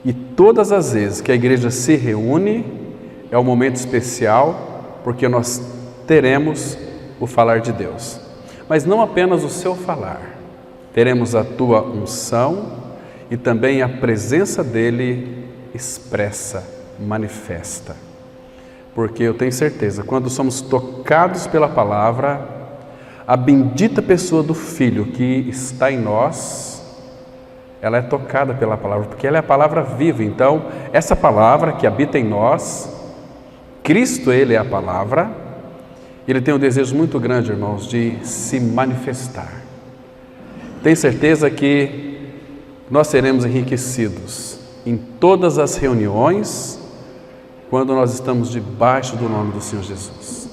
E todas as vezes que a igreja se reúne, é um momento especial, porque nós teremos o falar de Deus. Mas não apenas o seu falar, teremos a tua unção e também a presença dele expressa, manifesta. Porque eu tenho certeza, quando somos tocados pela palavra, a bendita pessoa do Filho que está em nós, ela é tocada pela palavra, porque ela é a palavra viva. Então, essa palavra que habita em nós, Cristo, Ele é a palavra, Ele tem um desejo muito grande, irmãos, de se manifestar. Tenho certeza que nós seremos enriquecidos em todas as reuniões, quando nós estamos debaixo do nome do Senhor Jesus.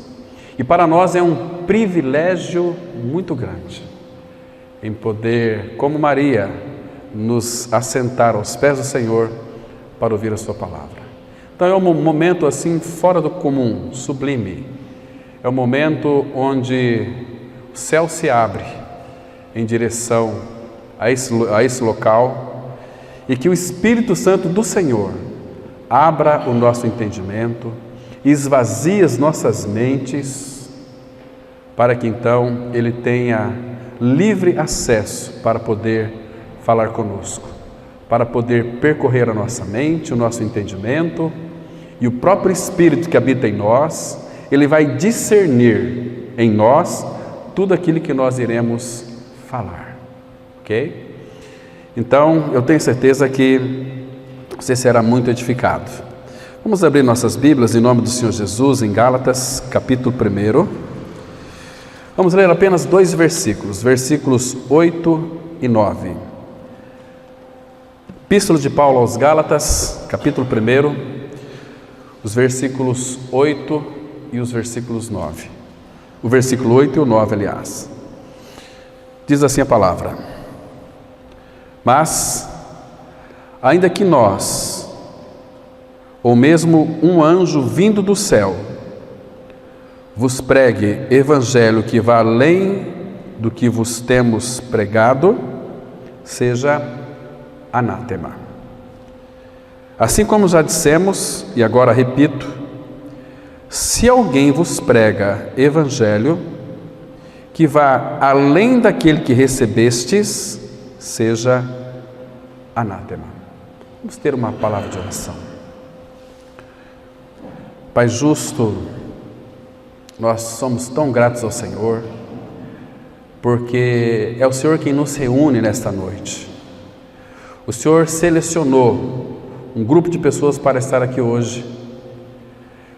E para nós é um privilégio muito grande, em poder, como Maria, nos assentar aos pés do Senhor para ouvir a sua palavra. Então é um momento assim fora do comum, sublime. É um momento onde o céu se abre em direção a esse local e que o Espírito Santo do Senhor abra o nosso entendimento, esvazie as nossas mentes, para que então Ele tenha livre acesso para poder falar conosco, para poder percorrer a nossa mente, o nosso entendimento, e o próprio Espírito que habita em nós, Ele vai discernir em nós tudo aquilo que nós iremos falar, ok? Então, eu tenho certeza que você será muito edificado. Vamos abrir nossas Bíblias em nome do Senhor Jesus, em Gálatas, capítulo 1. Vamos ler apenas 2 versículos, versículos 8 e 9. Epístola de Paulo aos Gálatas, capítulo 1, os versículos 8 e os versículos 9. O versículo 8 e o 9, aliás. Diz assim a palavra: Mas, ainda que nós, ou mesmo um anjo vindo do céu, vos pregue evangelho que vá além do que vos temos pregado, seja anátema. Assim como já dissemos, e agora repito, se alguém vos prega evangelho que vá além daquele que recebestes, seja anátema. Vamos ter uma palavra de oração. Pai justo, nós somos tão gratos ao Senhor, porque é o Senhor quem nos reúne nesta noite. O Senhor selecionou um grupo de pessoas para estar aqui hoje.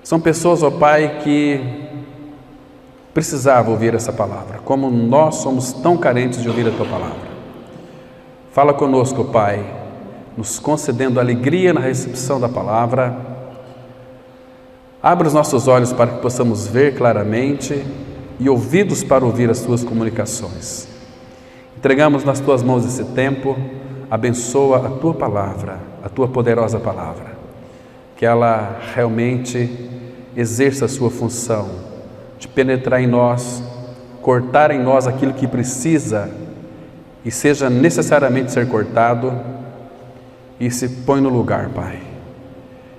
São pessoas, ó Pai, que precisavam ouvir essa palavra, como nós somos tão carentes de ouvir a Tua palavra. Fala conosco, ó Pai, nos concedendo alegria na recepção da palavra. Abre os nossos olhos para que possamos ver claramente e ouvidos para ouvir as Tuas comunicações. Entregamos nas Tuas mãos esse tempo. Abençoa a Tua palavra, a Tua poderosa palavra, que ela realmente exerça a sua função de penetrar em nós, cortar em nós aquilo que precisa e seja necessariamente ser cortado, e se põe no lugar, Pai.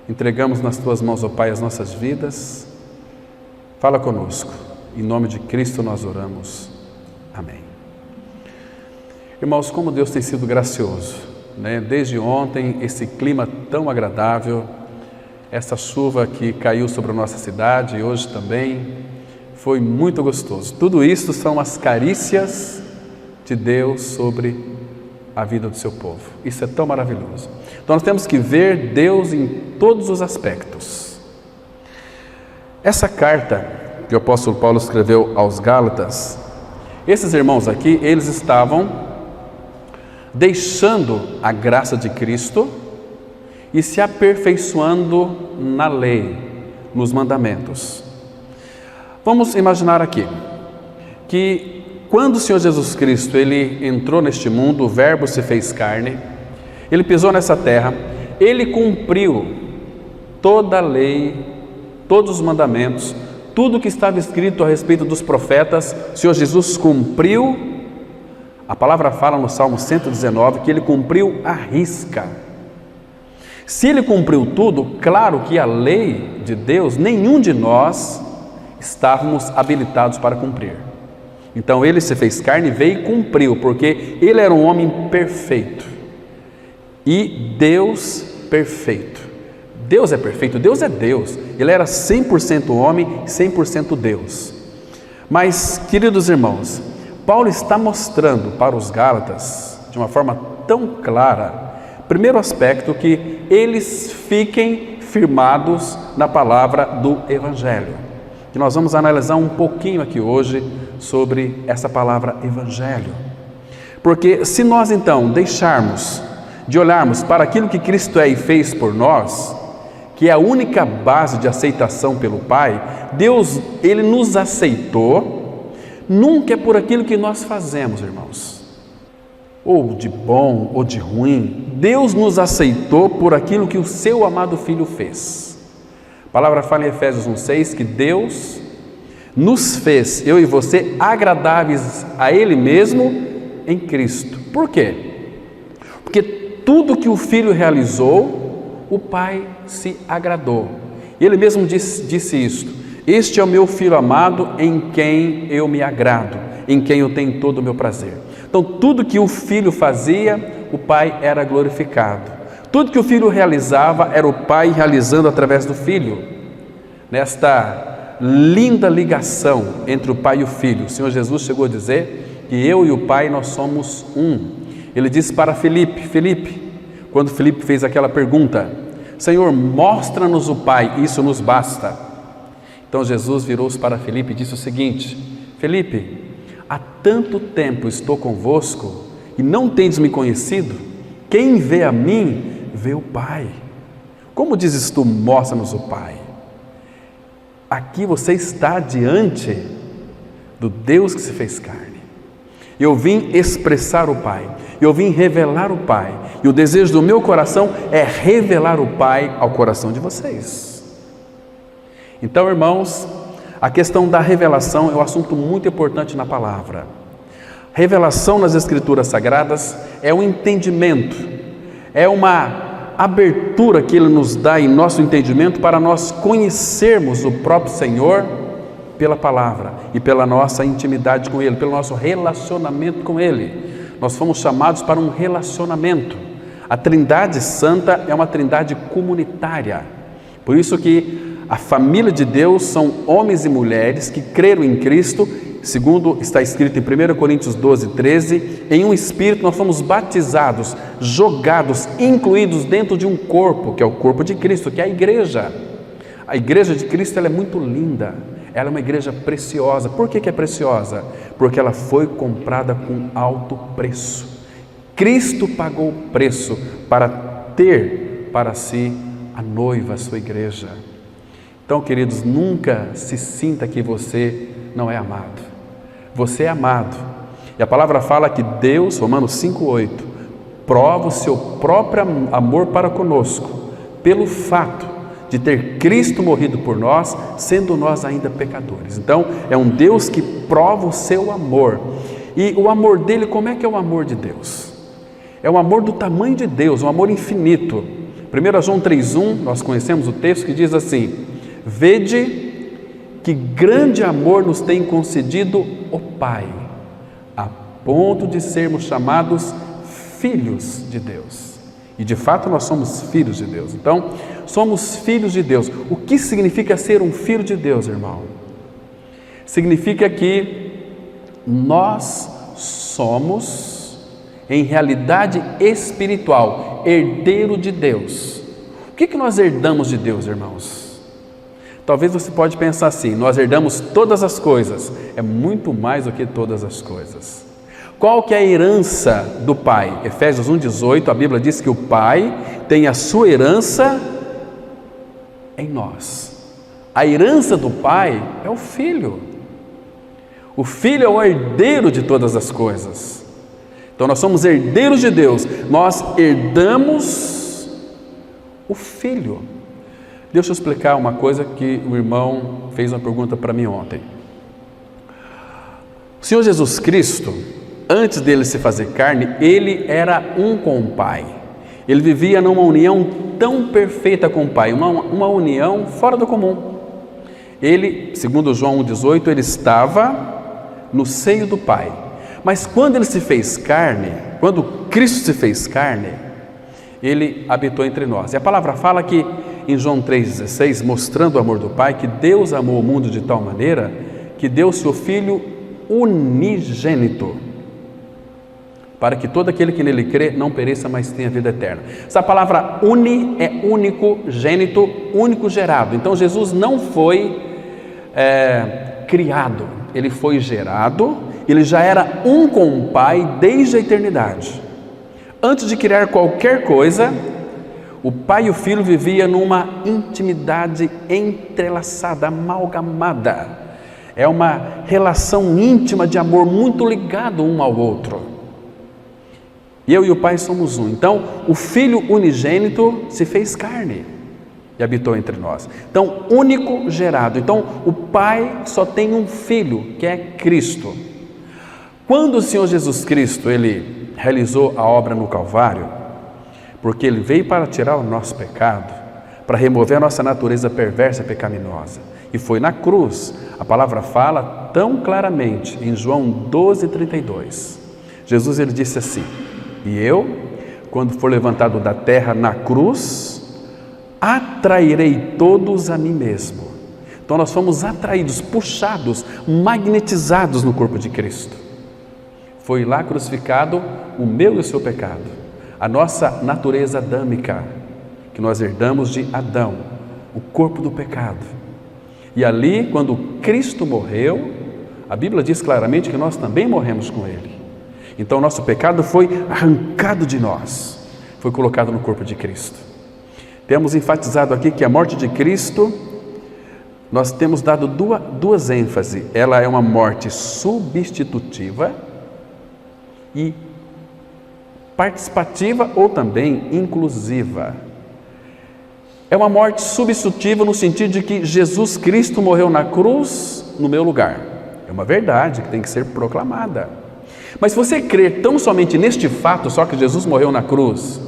Entregamos nas Tuas mãos, ó Pai, as nossas vidas. Fala conosco, em nome de Cristo nós oramos. Amém. Irmãos, como Deus tem sido gracioso, né? Desde ontem, esse clima tão agradável, essa chuva que caiu sobre a nossa cidade e hoje também, foi muito gostoso. Tudo isso são as carícias de Deus sobre a vida do seu povo. Isso é tão maravilhoso. Então nós temos que ver Deus em todos os aspectos. Essa carta que o apóstolo Paulo escreveu aos Gálatas, esses irmãos aqui, eles estavam deixando a graça de Cristo e se aperfeiçoando na lei, nos mandamentos. Vamos imaginar aqui que quando o Senhor Jesus Cristo ele entrou neste mundo, o Verbo se fez carne, ele pisou nessa terra, ele cumpriu toda a lei, todos os mandamentos, tudo que estava escrito a respeito dos profetas, o Senhor Jesus cumpriu. A palavra fala no Salmo 119 que ele cumpriu à risca. Se ele cumpriu tudo, claro que a lei de Deus, nenhum de nós estávamos habilitados para cumprir. Então ele se fez carne, veio e cumpriu, porque ele era um homem perfeito e Deus perfeito. Deus é perfeito, Deus é Deus. Ele era 100% homem e 100% Deus. Mas, queridos irmãos, Paulo está mostrando para os Gálatas, de uma forma tão clara, primeiro aspecto, que eles fiquem firmados na palavra do Evangelho. E nós vamos analisar um pouquinho aqui hoje sobre essa palavra Evangelho. Porque se nós então deixarmos de olharmos para aquilo que Cristo é e fez por nós, que é a única base de aceitação pelo Pai, Deus, Ele nos aceitou, nunca é por aquilo que nós fazemos, irmãos, ou de bom ou de ruim. Deus nos aceitou por aquilo que o seu amado Filho fez. A palavra fala em Efésios 1,6 que Deus nos fez, eu e você, agradáveis a Ele mesmo em Cristo. Por quê? Porque tudo que o Filho realizou, o Pai se agradou. Ele mesmo disse isto: este é o meu Filho amado, em quem eu me agrado, em quem eu tenho todo o meu prazer. Então tudo que o Filho fazia, o Pai era glorificado. Tudo que o Filho realizava, era o Pai realizando através do Filho. Nesta linda ligação entre o Pai e o Filho, o Senhor Jesus chegou a dizer que eu e o Pai, nós somos um. Ele disse para Filipe, quando Filipe fez aquela pergunta: Senhor, mostra-nos o Pai, isso nos basta. Então Jesus virou-se para Filipe e disse o seguinte: Filipe, há tanto tempo estou convosco e não tendes me conhecido? Quem vê a mim, vê o Pai. Como dizes tu, mostra-nos o Pai? Aqui você está diante do Deus que se fez carne. Eu vim expressar o Pai, eu vim revelar o Pai, e o desejo do meu coração é revelar o Pai ao coração de vocês. Então, irmãos, a questão da revelação é um assunto muito importante na palavra. Revelação nas Escrituras Sagradas é um entendimento, é uma abertura que Ele nos dá em nosso entendimento para nós conhecermos o próprio Senhor pela palavra e pela nossa intimidade com Ele, pelo nosso relacionamento com Ele. Nós fomos chamados para um relacionamento. A Trindade Santa é uma Trindade comunitária. Por isso que a família de Deus são homens e mulheres que creram em Cristo, segundo está escrito em 1 Coríntios 12, 13, em um Espírito nós fomos batizados, jogados, incluídos dentro de um corpo, que é o corpo de Cristo, que é a igreja. A igreja de Cristo, ela é muito linda. Ela é uma igreja preciosa. Por que é preciosa? Porque ela foi comprada com alto preço. Cristo pagou o preço para ter para si a noiva, a sua igreja. Então, queridos, nunca se sinta que você não é amado. Você é amado. E a palavra fala que Deus, Romanos 5,8, prova o seu próprio amor para conosco, pelo fato de ter Cristo morrido por nós, sendo nós ainda pecadores. Então, é um Deus que prova o seu amor. E o amor dele, como é que é o amor de Deus? É um amor do tamanho de Deus, um amor infinito. 1 João 3,1, nós conhecemos o texto que diz assim: vede que grande amor nos tem concedido o Pai, a ponto de sermos chamados filhos de Deus. E de fato nós somos filhos de Deus. Então, somos filhos de Deus. O que significa ser um filho de Deus, irmão? Significa que nós somos, em realidade espiritual, herdeiro de Deus. O que nós herdamos de Deus, irmãos? Talvez você pode pensar assim: nós herdamos todas as coisas. É muito mais do que todas as coisas. Qual que é a herança do Pai? Efésios 1,18, a Bíblia diz que o Pai tem a sua herança em nós. A herança do Pai é o Filho. O Filho é o herdeiro de todas as coisas. Então nós somos herdeiros de Deus. Nós herdamos o Filho. Deixa eu explicar uma coisa que o irmão fez uma pergunta para mim ontem. O Senhor Jesus Cristo, antes dele se fazer carne, ele era um com o Pai. Ele vivia numa união tão perfeita com o Pai, uma união fora do comum. Ele, segundo João 1,18, ele estava no seio do Pai. Mas quando ele se fez carne, quando Cristo se fez carne, ele habitou entre nós. E a palavra fala que em João 3,16, mostrando o amor do Pai, que Deus amou o mundo de tal maneira que deu seu Filho unigênito, para que todo aquele que nele crê não pereça, mas tenha vida eterna. Essa palavra uni é único, gênito, único gerado. Então Jesus não foi criado, ele foi gerado, ele já era um com o Pai desde a eternidade. Antes de criar qualquer coisa, o Pai e o Filho viviam numa intimidade entrelaçada, amalgamada. É uma relação íntima de amor, muito ligado um ao outro. Eu e o Pai somos um. Então, o Filho unigênito se fez carne e habitou entre nós. Então, único gerado. Então, o Pai só tem um Filho, que é Cristo. Quando o Senhor Jesus Cristo, ele realizou a obra no Calvário, porque ele veio para tirar o nosso pecado, para remover a nossa natureza perversa e pecaminosa, e foi na cruz. A palavra fala tão claramente em João 12,32. Jesus, ele disse assim: e eu, quando for levantado da terra na cruz, atrairei todos a mim mesmo. Então nós fomos atraídos, puxados, magnetizados no corpo de Cristo. Foi lá crucificado o meu e o seu pecado, a nossa natureza adâmica, que nós herdamos de Adão, o corpo do pecado. E ali, quando Cristo morreu, a Bíblia diz claramente que nós também morremos com Ele. Então, nosso pecado foi arrancado de nós, foi colocado no corpo de Cristo. Temos enfatizado aqui que a morte de Cristo, nós temos dado duas ênfases. Ela é uma morte substitutiva e participativa ou também inclusiva. É uma morte substitutiva no sentido de que Jesus Cristo morreu na cruz no meu lugar. É uma verdade que tem que ser proclamada. Mas se você crer tão somente neste fato, só que Jesus morreu na cruz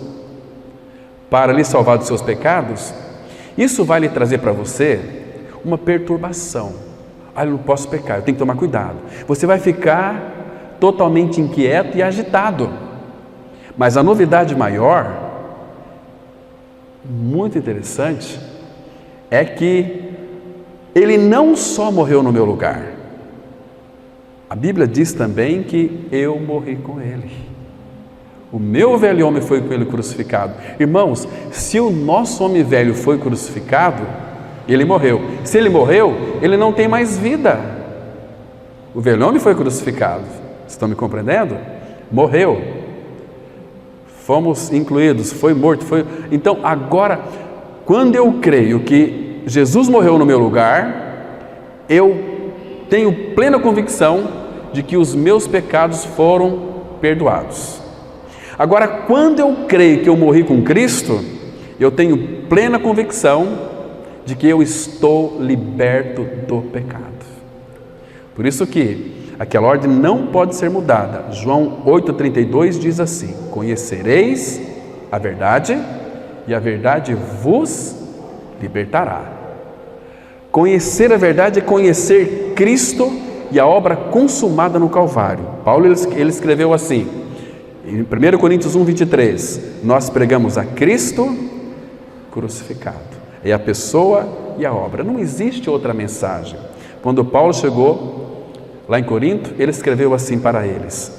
para lhe salvar dos seus pecados, isso vai lhe trazer para você uma perturbação. Ah, eu não posso pecar, eu tenho que tomar cuidado. Você vai ficar totalmente inquieto e agitado. Mas a novidade maior, muito interessante, é que Ele não só morreu no meu lugar. A Bíblia diz também que eu morri com Ele. O meu velho homem foi com Ele crucificado. Irmãos, se o nosso homem velho foi crucificado, ele morreu. Se ele morreu, ele não tem mais vida. O velho homem foi crucificado. Estão me compreendendo? Morreu. Fomos incluídos, foi morto. Então, agora, quando eu creio que Jesus morreu no meu lugar, eu tenho plena convicção de que os meus pecados foram perdoados. Agora, quando eu creio que eu morri com Cristo, eu tenho plena convicção de que eu estou liberto do pecado. Por isso que aquela ordem não pode ser mudada. João 8,32 diz assim: conhecereis a verdade e a verdade vos libertará. Conhecer a verdade é conhecer Cristo e a obra consumada no Calvário. Paulo ele escreveu assim, em 1 Coríntios 1,23, nós pregamos a Cristo crucificado. É a pessoa e a obra. Não existe outra mensagem. Quando Paulo chegou lá em Corinto, ele escreveu assim para eles.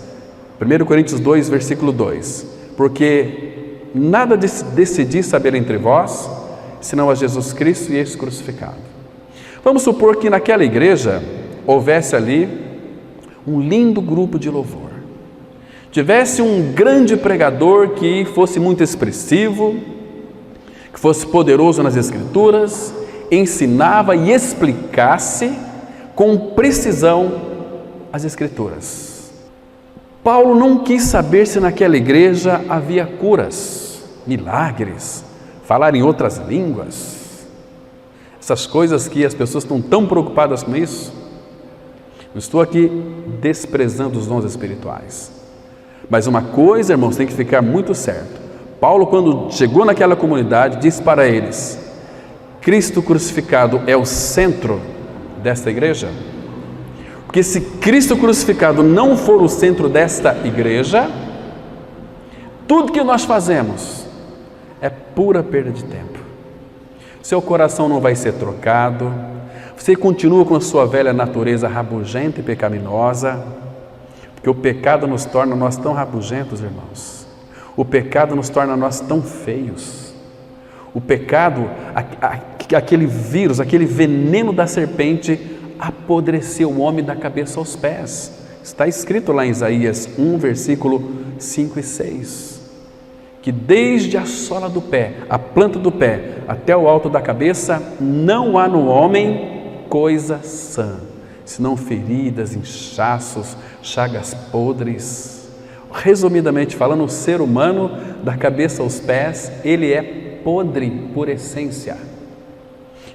1 Coríntios 2, versículo 2. Porque nada decidi saber entre vós, senão a Jesus Cristo e este crucificado. Vamos supor que naquela igreja houvesse ali um lindo grupo de louvor. Tivesse um grande pregador que fosse muito expressivo, que fosse poderoso nas Escrituras, ensinava e explicasse com precisão as Escrituras. Paulo não quis saber se naquela igreja havia curas, milagres, falar em outras línguas, essas coisas que as pessoas estão tão preocupadas com isso. Não estou aqui desprezando os dons espirituais. Mas uma coisa, irmãos, tem que ficar muito certo. Paulo, quando chegou naquela comunidade, disse para eles: Cristo crucificado é o centro desta igreja? Porque se Cristo crucificado não for o centro desta igreja, tudo que nós fazemos é pura perda de tempo. Seu coração não vai ser trocado, você continua com a sua velha natureza rabugenta e pecaminosa, porque o pecado nos torna nós tão rabugentos, irmãos. O pecado nos torna nós tão feios. O pecado, aquele vírus, aquele veneno da serpente, apodreceu o homem da cabeça aos pés. Está escrito lá em Isaías 1, versículo 5 e 6. Que desde a sola do pé, a planta do pé, até o alto da cabeça, não há no homem coisa sã, senão feridas, inchaços, chagas podres. Resumidamente falando, o ser humano, da cabeça aos pés, ele é podre por essência.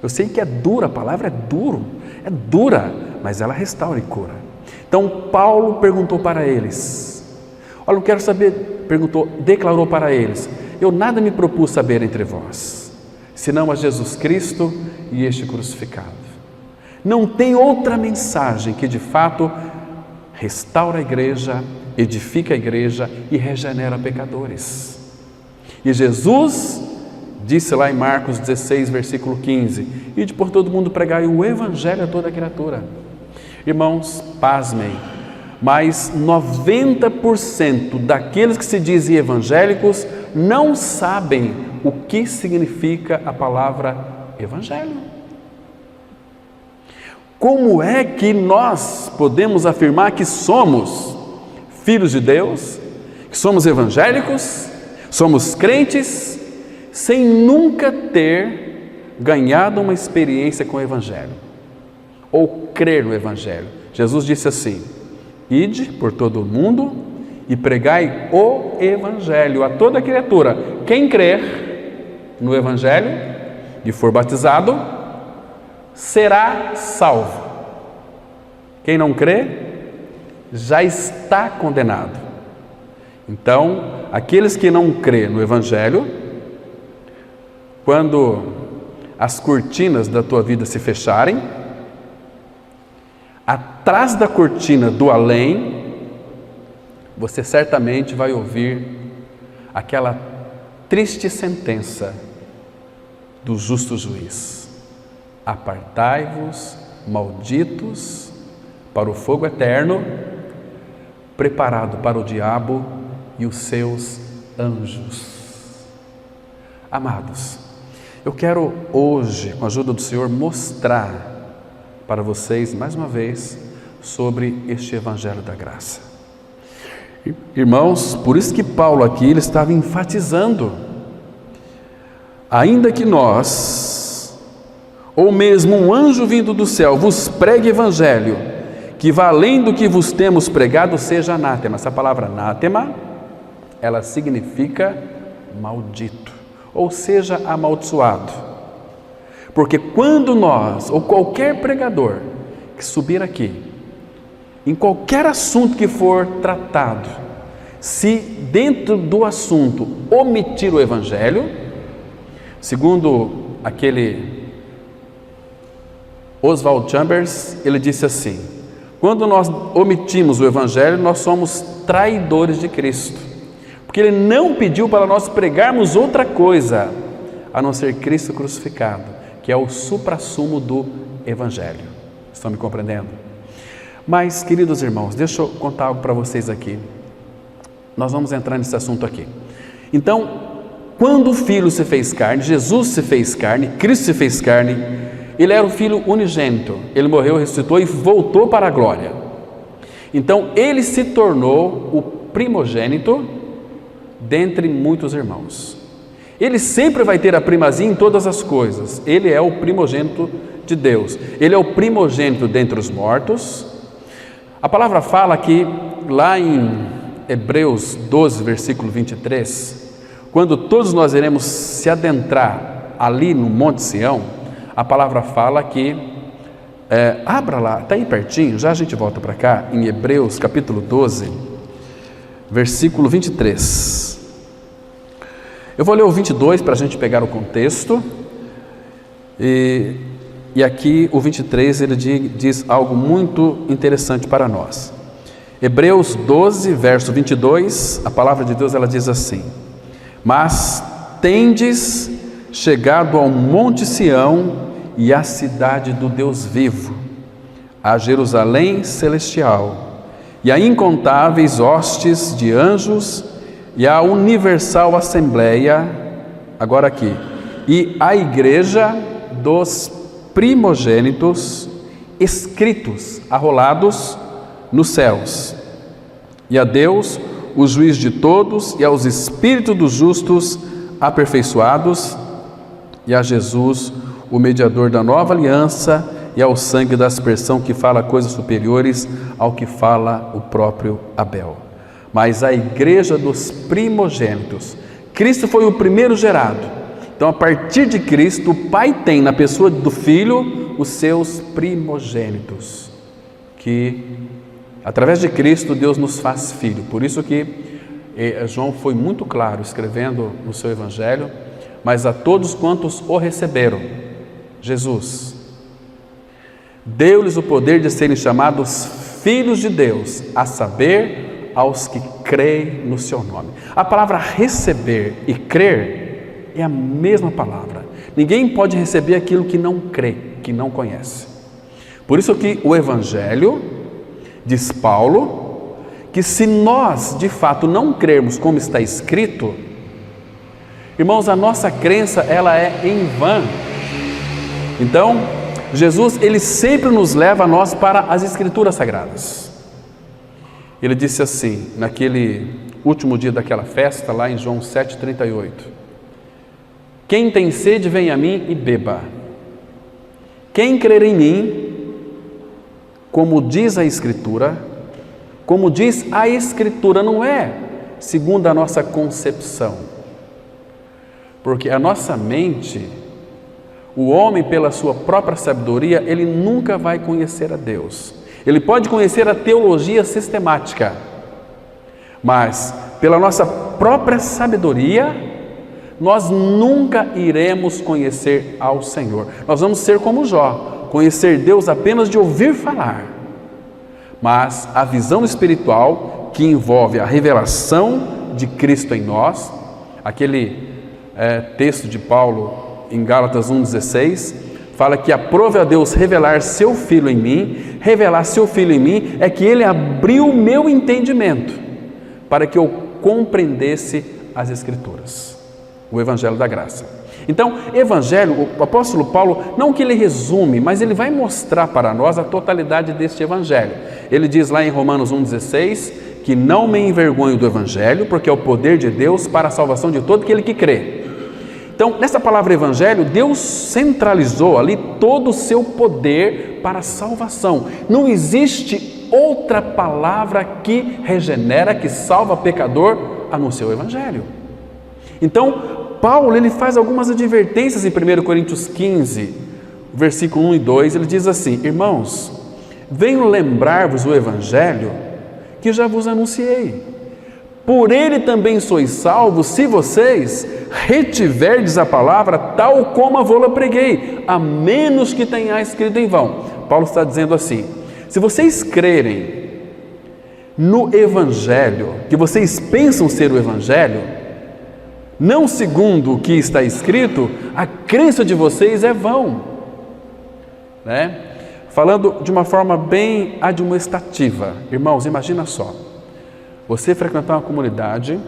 Eu sei que é dura, a palavra é dura, mas ela restaura e cura. Então Paulo perguntou para eles, olha, eu quero saber, declarou para eles: eu nada me propus saber entre vós, senão a Jesus Cristo e este crucificado. Não tem outra mensagem que de fato restaura a igreja, edifica a igreja e regenera pecadores. E Jesus disse lá em Marcos 16, versículo 15: ide por todo mundo pregai o evangelho a toda criatura. Irmãos, pasmem, mas 90% daqueles que se dizem evangélicos não sabem o que significa a palavra evangelho. Como é que nós podemos afirmar que somos filhos de Deus, que somos evangélicos, somos crentes, sem nunca ter ganhado uma experiência com o evangelho, ou crer no evangelho? Jesus disse assim: ide por todo o mundo e pregai o evangelho a toda criatura. Quem crer no evangelho e for batizado será salvo. Quem não crê já está condenado. Então, aqueles que não crê no evangelho, quando as cortinas da tua vida se fecharem, atrás da cortina do além, você certamente vai ouvir aquela triste sentença do justo juiz: apartai-vos, malditos, para o fogo eterno, preparado para o diabo e os seus anjos. Amados, eu quero hoje, com a ajuda do Senhor, mostrar para vocês, mais uma vez, sobre este Evangelho da Graça. Irmãos, por isso que Paulo aqui, ele estava enfatizando: ainda que nós, ou mesmo um anjo vindo do céu, vos pregue Evangelho, que vá além do que vos temos pregado, seja anátema. Essa palavra anátema, ela significa maldito, ou seja, amaldiçoado. Porque quando nós, ou qualquer pregador que subir aqui, em qualquer assunto que for tratado, se dentro do assunto omitir o Evangelho, segundo aquele Oswald Chambers, ele disse assim: quando nós omitimos o Evangelho, nós somos traidores de Cristo, porque Ele não pediu para nós pregarmos outra coisa, a não ser Cristo crucificado, que é o suprassumo do Evangelho. Estão me compreendendo? Mas, queridos irmãos, deixa eu contar algo para vocês aqui. Nós vamos entrar nesse assunto aqui. Então, quando o Filho se fez carne, Jesus se fez carne, Cristo se fez carne, Ele era o Filho unigênito. Ele morreu, ressuscitou e voltou para a glória. Então, Ele se tornou o primogênito dentre muitos irmãos. Ele sempre vai ter a primazia em todas as coisas. Ele é o primogênito de Deus. Ele é o primogênito dentre os mortos. A palavra fala que lá em Hebreus 12, versículo 23, quando todos nós iremos se adentrar ali no Monte Sião, a palavra fala que, abra lá, está aí pertinho, já a gente volta para cá, em Hebreus capítulo 12, versículo 23. Eu vou ler o 22 para a gente pegar o contexto. E aqui o 23 ele diz algo muito interessante para nós. Hebreus 12, verso 22, a palavra de Deus ela diz assim: mas tendes chegado ao monte Sião e à cidade do Deus vivo, a Jerusalém celestial, e a incontáveis hostes de anjos, e a universal assembleia, agora aqui, e a igreja dos primogênitos, escritos, arrolados nos céus, e a Deus, o juiz de todos, e aos espíritos dos justos aperfeiçoados, e a Jesus, o mediador da nova aliança, e ao sangue da aspersão que fala coisas superiores ao que fala o próprio Abel. Mas a igreja dos primogênitos, Cristo foi o primeiro gerado. Então, a partir de Cristo, o Pai tem na pessoa do Filho os seus primogênitos, que através de Cristo Deus nos faz filho. Por isso que João foi muito claro escrevendo no seu Evangelho: mas a todos quantos o receberam, Jesus deu-lhes o poder de serem chamados filhos de Deus, a saber, aos que creem no seu nome. A palavra receber e crer é a mesma palavra. Ninguém pode receber aquilo que não crê, que não conhece. Por isso que o Evangelho, diz Paulo, que se nós de fato não crermos como está escrito, irmãos, a nossa crença ela é em vão. Então, Jesus ele sempre nos leva a nós para as Escrituras Sagradas. Ele disse assim, naquele último dia daquela festa, lá em João 7,38: quem tem sede, vem a mim e beba. Quem crer em mim, como diz a Escritura, não é segundo a nossa concepção, porque a nossa mente, o homem pela sua própria sabedoria, ele nunca vai conhecer a Deus. Ele pode conhecer a teologia sistemática, mas pela nossa própria sabedoria, nós nunca iremos conhecer ao Senhor. Nós vamos ser como Jó, conhecer Deus apenas de ouvir falar. Mas a visão espiritual, que envolve a revelação de Cristo em nós, aquele texto de Paulo em Gálatas 1,16, fala que aprove a Deus revelar seu Filho em mim. Revelar seu Filho em mim é que Ele abriu o meu entendimento para que eu compreendesse as Escrituras, o Evangelho da Graça. Então, Evangelho, o apóstolo Paulo, não que ele resume, mas ele vai mostrar para nós a totalidade deste Evangelho. Ele diz lá em Romanos 1,16, que não me envergonho do Evangelho, porque é o poder de Deus para a salvação de todo aquele que crê. Então, nessa palavra Evangelho, Deus centralizou ali todo o seu poder para a salvação. Não existe outra palavra que regenera, que salva pecador, a não ser o Evangelho. Então, Paulo ele faz algumas advertências em 1 Coríntios 15, versículo 1 e 2, ele diz assim: irmãos, venho lembrar-vos o Evangelho que já vos anunciei. Por ele também sois salvos, se vocês retiverdes a palavra tal como a vou-la preguei, a menos que tenhais escrito em vão. Paulo está dizendo assim: se vocês crerem no Evangelho, que vocês pensam ser o Evangelho, não segundo o que está escrito, a crença de vocês é vão. Falando de uma forma bem admoestativa, irmãos, imagina só, você frequentar uma comunidade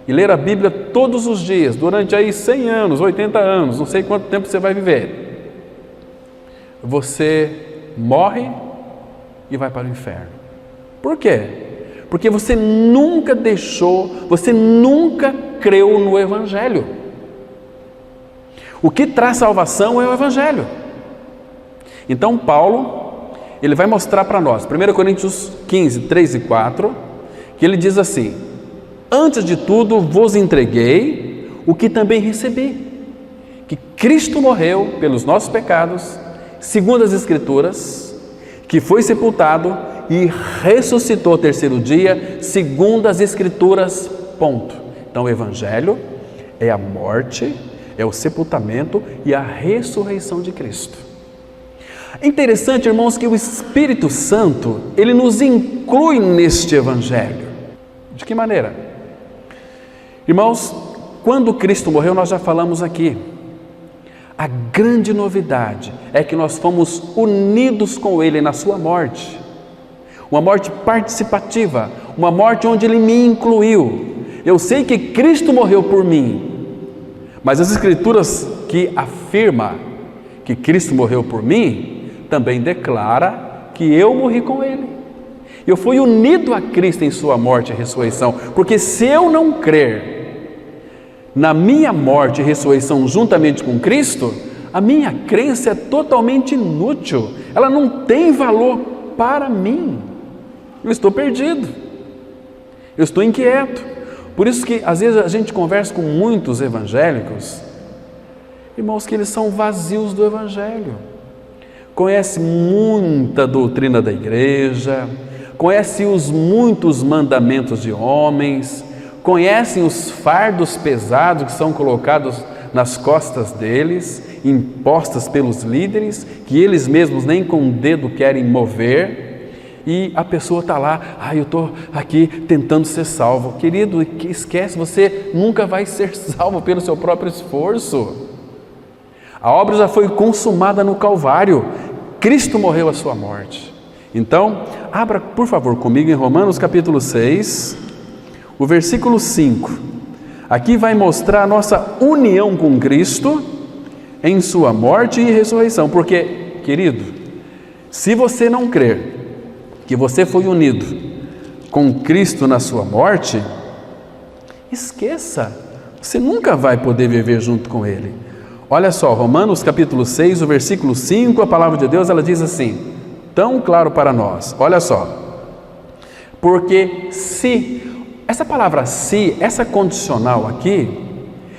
e ler a Bíblia todos os dias, durante aí 100 anos, 80 anos, não sei quanto tempo você vai viver. Você morre e vai para o inferno. Por quê? Porque você nunca creu no Evangelho. O que traz salvação é o Evangelho. Então Paulo, ele vai mostrar para nós, 1 Coríntios 15, 3 e 4, que ele diz assim: antes de tudo vos entreguei o que também recebi, que Cristo morreu pelos nossos pecados, segundo as Escrituras, que foi sepultado e ressuscitou ao terceiro dia, segundo as Escrituras, ponto. Então o Evangelho é a morte, é o sepultamento e a ressurreição de Cristo. É interessante, irmãos, que o Espírito Santo, ele nos inclui neste Evangelho. De que maneira? Irmãos, quando Cristo morreu, nós já falamos aqui, a grande novidade é que nós fomos unidos com Ele na sua morte, uma morte participativa, uma morte onde Ele me incluiu. Eu sei que Cristo morreu por mim, mas as Escrituras que afirmam que Cristo morreu por mim, também declara que eu morri com Ele. Eu fui unido a Cristo em sua morte e ressurreição, porque se eu não crer na minha morte e ressurreição juntamente com Cristo, a minha crença é totalmente inútil, ela não tem valor para mim. Eu estou perdido, eu estou inquieto. Por isso que às vezes a gente conversa com muitos evangélicos, irmãos, que eles são vazios do Evangelho, conhecem muita doutrina da igreja, conhecem os muitos mandamentos de homens, conhecem os fardos pesados que são colocados nas costas deles, impostas pelos líderes, que eles mesmos nem com o dedo querem mover, e a pessoa está lá, eu estou aqui tentando ser salvo. Querido, esquece, você nunca vai ser salvo pelo seu próprio esforço. A obra já foi consumada no Calvário, Cristo morreu a sua morte. Então, abra por favor comigo em Romanos capítulo 6, o versículo 5, aqui vai mostrar a nossa união com Cristo em sua morte e ressurreição, porque, querido, se você não crer que você foi unido com Cristo na sua morte, esqueça, você nunca vai poder viver junto com Ele. Olha só, Romanos capítulo 6, o versículo 5, a palavra de Deus, ela diz assim, tão claro para nós, olha só, porque se... Essa palavra se, essa condicional aqui,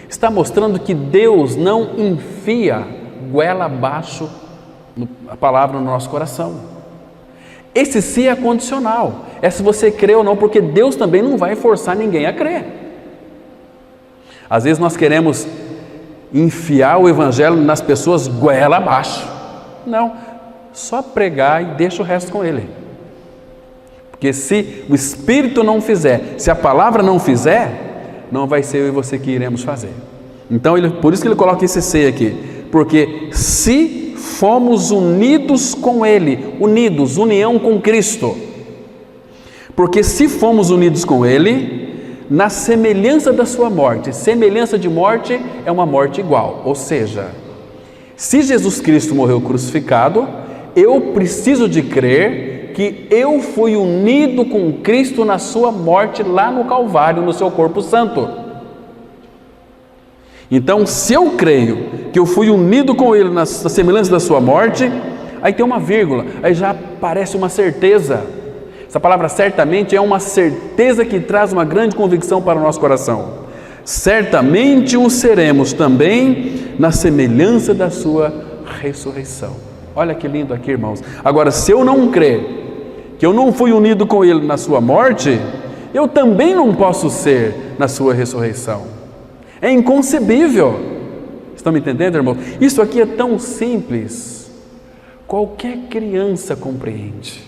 está mostrando que Deus não enfia goela abaixo a palavra no nosso coração. Esse se é condicional, é se você crê ou não, porque Deus também não vai forçar ninguém a crer. Às vezes nós queremos enfiar o Evangelho nas pessoas goela abaixo. Não, só pregar e deixa o resto com Ele. Porque se o Espírito não fizer, se a palavra não fizer, não vai ser eu e você que iremos fazer. Então, por isso que ele coloca esse se aqui. Porque se fomos unidos com Ele, união com Cristo. Porque se fomos unidos com Ele, na semelhança da sua morte, semelhança de morte é uma morte igual. Ou seja, se Jesus Cristo morreu crucificado, eu preciso de crer que eu fui unido com Cristo na sua morte lá no Calvário, no seu corpo santo. Então, se eu creio que eu fui unido com Ele na semelhança da sua morte, aí tem uma vírgula, aí já parece uma certeza. Essa palavra certamente é uma certeza que traz uma grande convicção para o nosso coração. Certamente o seremos também na semelhança da sua ressurreição. Olha que lindo aqui, irmãos. Agora, se eu não crer que eu não fui unido com Ele na sua morte, eu também não posso ser na sua ressurreição. É inconcebível. Estão me entendendo, irmão? Isso aqui é tão simples. Qualquer criança compreende.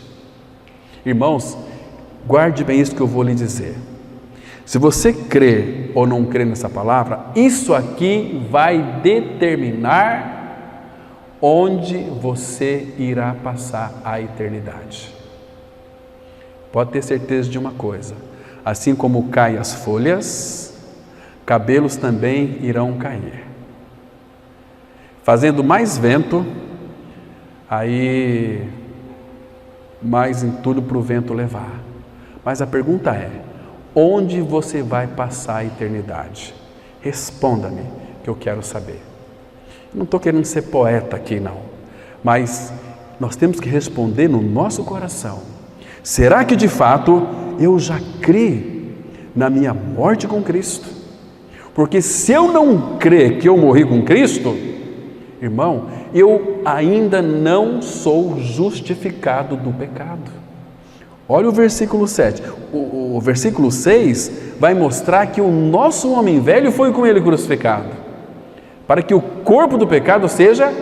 Irmãos, guarde bem isso que eu vou lhe dizer. Se você crer ou não crer nessa palavra, isso aqui vai determinar onde você irá passar a eternidade. Pode ter certeza de uma coisa, assim como caem as folhas, cabelos também irão cair. Fazendo mais vento, aí mais entulho para o vento levar. Mas a pergunta é, onde você vai passar a eternidade? Responda-me, que eu quero saber. Não estou querendo ser poeta aqui não, mas nós temos que responder no nosso coração. Será que de fato eu já criei na minha morte com Cristo? Porque se eu não crer que eu morri com Cristo, irmão, eu ainda não sou justificado do pecado. Olha o versículo 7. O versículo 6 vai mostrar que o nosso homem velho foi com ele crucificado, para que o corpo do pecado seja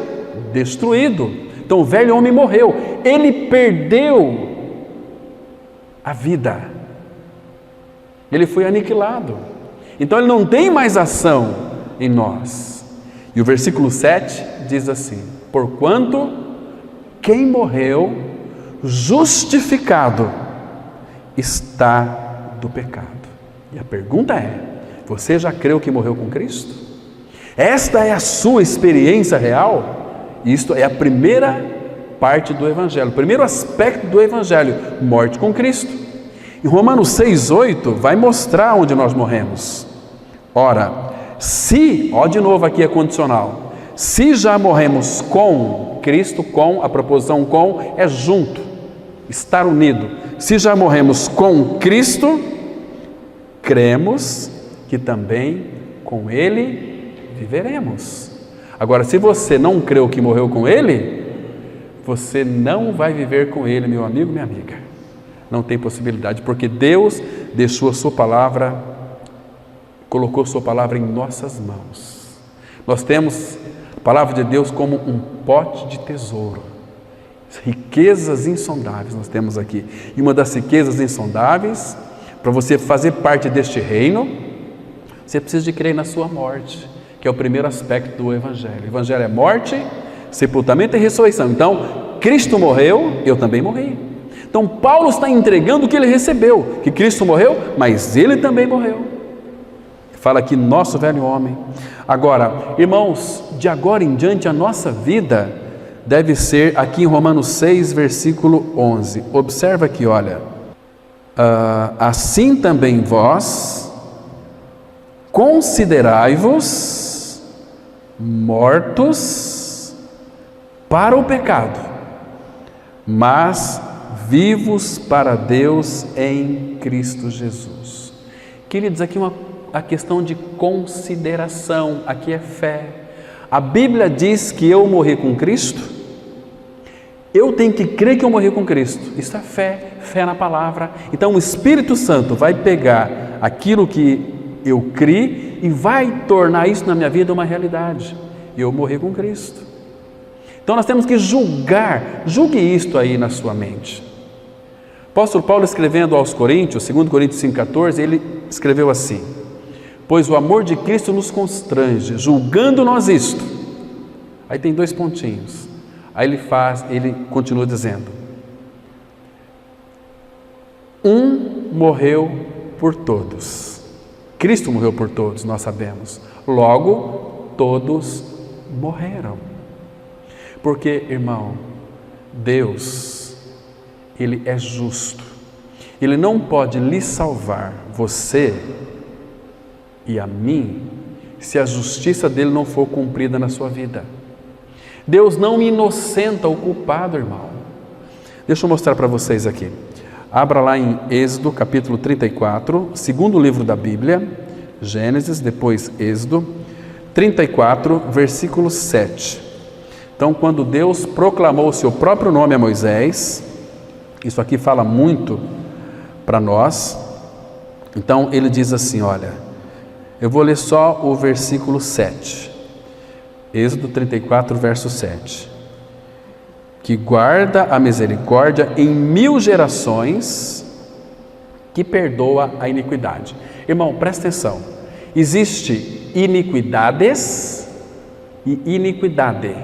destruído. Então o velho homem morreu, ele perdeu a vida, ele foi aniquilado. Então ele não tem mais ação em nós. E o versículo 7 diz assim: porquanto quem morreu justificado está do pecado. E a pergunta é: você já creu que morreu com Cristo? Esta é a sua experiência real? Isto é a primeira parte do Evangelho, o primeiro aspecto do Evangelho, morte com Cristo. Em Romanos 6,8 vai mostrar onde nós morremos. Ora, se, ó, de novo aqui é condicional, se já morremos com Cristo, com, a proposição com é junto, estar unido. Se já morremos com Cristo, cremos que também com Ele viveremos. Agora, se você não creu que morreu com Ele, você não vai viver com Ele, meu amigo, minha amiga. Não tem possibilidade, porque Deus deixou a sua palavra, colocou sua palavra em nossas mãos. Nós temos a palavra de Deus como um pote de tesouro. Riquezas insondáveis nós temos aqui. E uma das riquezas insondáveis, para você fazer parte deste reino, você precisa de crer na sua morte, que é o primeiro aspecto do Evangelho. O Evangelho é morte, sepultamento e ressurreição. Então, Cristo morreu, eu também morri. Então, Paulo está entregando o que ele recebeu, que Cristo morreu, mas ele também morreu. Fala aqui, nosso velho homem. Agora, irmãos, de agora em diante, a nossa vida deve ser, aqui em Romanos 6, versículo 11. Observa aqui, olha. Assim também vós, considerai-vos mortos para o pecado, mas vivos para Deus em Cristo Jesus. Queridos, aqui a questão de consideração, aqui é fé. A Bíblia diz que eu morri com Cristo, eu tenho que crer que eu morri com Cristo. Isso é fé, fé na palavra. Então o Espírito Santo vai pegar aquilo que eu criei e vai tornar isso na minha vida uma realidade. Eu morri com Cristo. Então nós temos que julgar, julgue isto aí na sua mente. O apóstolo Paulo, escrevendo aos Coríntios, 2 Coríntios 5,14, ele escreveu assim: pois o amor de Cristo nos constrange, julgando nós isto. Aí tem 2 pontinhos. Aí ele continua dizendo: um morreu por todos. Cristo morreu por todos, nós sabemos. Logo, todos morreram. Porque, irmão, Deus, Ele é justo. Ele não pode lhe salvar, você e a mim, se a justiça dele não for cumprida na sua vida. Deus não inocenta o culpado, irmão. Deixa eu mostrar para vocês aqui. Abra lá em Êxodo, capítulo 34, segundo livro da Bíblia, Gênesis, depois Êxodo, 34, versículo 7. Então, quando Deus proclamou o seu próprio nome a Moisés, isso aqui fala muito para nós. Então, ele diz assim, olha, eu vou ler só o versículo 7. Êxodo 34, verso 7. Que guarda a misericórdia em 1000 gerações, que perdoa a iniquidade. Irmão, presta atenção. Existe iniquidades e iniquidade.